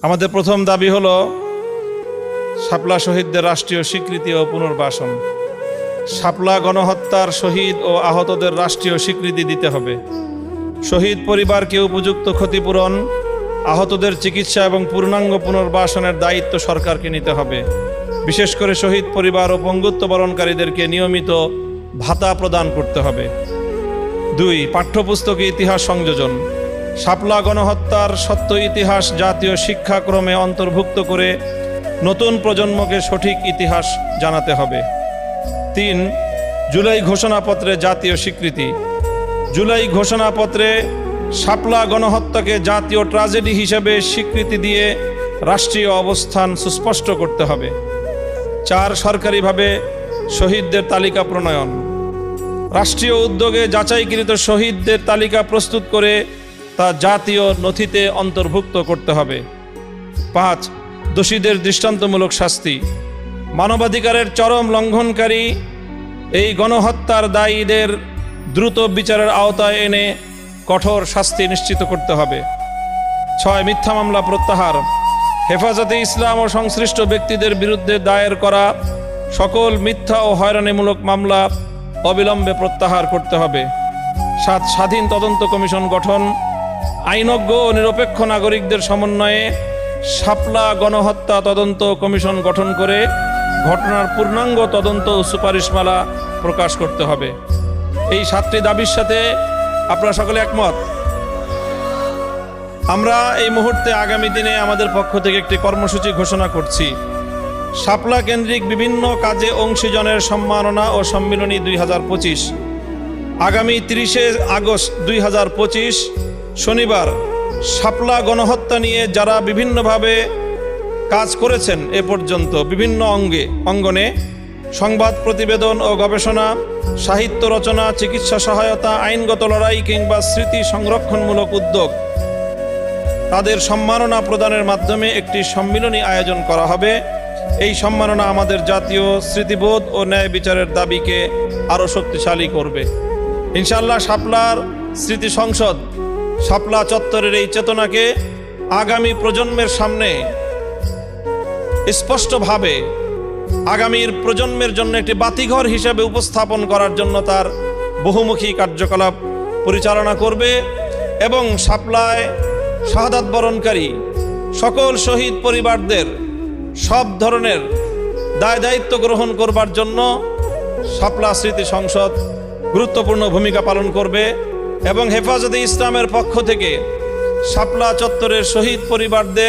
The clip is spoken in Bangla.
আমাদের প্রথম দাবি হলো শাপলা শহীদদের রাষ্ট্রীয় স্বীকৃতি ও পুনর্বাসন। শাপলা গণহত্যার শহীদ ও আহতদের রাষ্ট্রীয় স্বীকৃতি দিতে হবে। শহীদ পরিবারকে উপযুক্ত ক্ষতিপূরণ, আহতদের চিকিৎসা এবং পূর্ণাঙ্গ পুনর্বাসনের দায়িত্ব সরকারকে নিতে হবে। বিশেষ করে শহীদ পরিবার ও পঙ্গুত্ব বরণকারীদেরকে নিয়মিত ভাতা প্রদান করতে হবে। 2. পাঠ্যপুস্তকে ইতিহাস সংযোজন। শাপলা গণহত্যার সত্য ইতিহাস জাতীয় শিক্ষাক্রমে অন্তর্ভুক্ত করে নতুন প্রজন্মকে সঠিক ইতিহাস জানাতে হবে। 3. জুলাই ঘোষণাপত্রে জাতীয় স্বীকৃতি। জুলাই ঘোষণাপত্রে শাপলা গণহত্যাকে জাতীয় ট্র্যাজেডি হিসেবে স্বীকৃতি দিয়ে রাষ্ট্রীয় অবস্থান সুস্পষ্ট করতে হবে। 4. সরকারিভাবে শহীদদের তালিকা প্রণয়ন। রাষ্ট্রীয় উদ্যোগে যাচাইকৃত শহীদদের তালিকা প্রস্তুত করে তা জাতীয় নথিতে অন্তর্ভুক্ত করতে হবে। 5. দোষীদের দৃষ্টান্তমূলক শাস্তি। মানবাধিকারের চরম লঙ্ঘনকারী এই গণহত্যার দায়ীদের দ্রুত বিচারের আওতায় এনে কঠোর শাস্তি নিশ্চিত করতে হবে। 6. মিথ্যা মামলা প্রত্যাহার। হেফাজতে ইসলাম ও সংশ্লিষ্ট ব্যক্তিদের বিরুদ্ধে দায়ের করা সকল মিথ্যা ও হয়রানিমূলক মামলা অবিলম্বে প্রত্যাহার করতে হবে। 7. স্বাধীন তদন্ত কমিশন গঠন। আইনজ্ঞ ও নিরপেক্ষ নাগরিকদের সমন্বয়ে শাপলা গণহত্যা তদন্ত কমিশন গঠন করে ঘটনার পূর্ণাঙ্গ তদন্ত ও সুপারিশমালা প্রকাশ করতে হবে। এই 7টি দাবির সাথে আপনারা সকলে একমত? আমরা এই মুহূর্তে আগামী দিনে আমাদের পক্ষ থেকে একটি কর্মসূচি ঘোষণা করছি। শাপলা কেন্দ্রিক বিভিন্ন কাজে অংশীজনের সম্মাননা ও সম্মিলনী 2025। আগামী 30 আগস্ট 2025 শনিবার শাপলা গণহত্যা নিয়ে যারা বিভিন্নভাবে কাজ করেছেন এ পর্যন্ত বিভিন্ন অঙ্গনে সংবাদ প্রতিবেদন ও গবেষণা, সাহিত্য রচনা, চিকিৎসা সহায়তা, আইনগত লড়াই কিংবা স্মৃতি সংরক্ষণমূলক উদ্যোগ, তাদের সম্মাননা প্রদানের মাধ্যমে একটি সম্মিলনী আয়োজন করা হবে। এই সম্মাননা আমাদের জাতীয় স্মৃতিবোধ ও ন্যায় বিচারের দাবিকে আরও শক্তিশালী করবে ইনশাআল্লাহ। শাপলার স্মৃতি সংসদ শাপলা চত্বরের এই চেতনাকে আগামী প্রজন্মের সামনে স্পষ্টভাবে আগামীর প্রজন্মের জন্য একটি বাতিঘর হিসেবে উপস্থাপন করার জন্য তার বহুমুখী কার্যকলাপ পরিচালনা করবে এবং শাপলায় শাহাদাত বরণকারী সকল শহীদ পরিবারদের সব ধরনের দায় দায়িত্ব গ্রহণ করবার জন্য শাপলা স্মৃতি সংসদ গুরুত্বপূর্ণ ভূমিকা পালন করবে এবং হেফাজতে ইসলামের পক্ষ থেকে শাপলা চত্বরের শহীদ পরিবারদের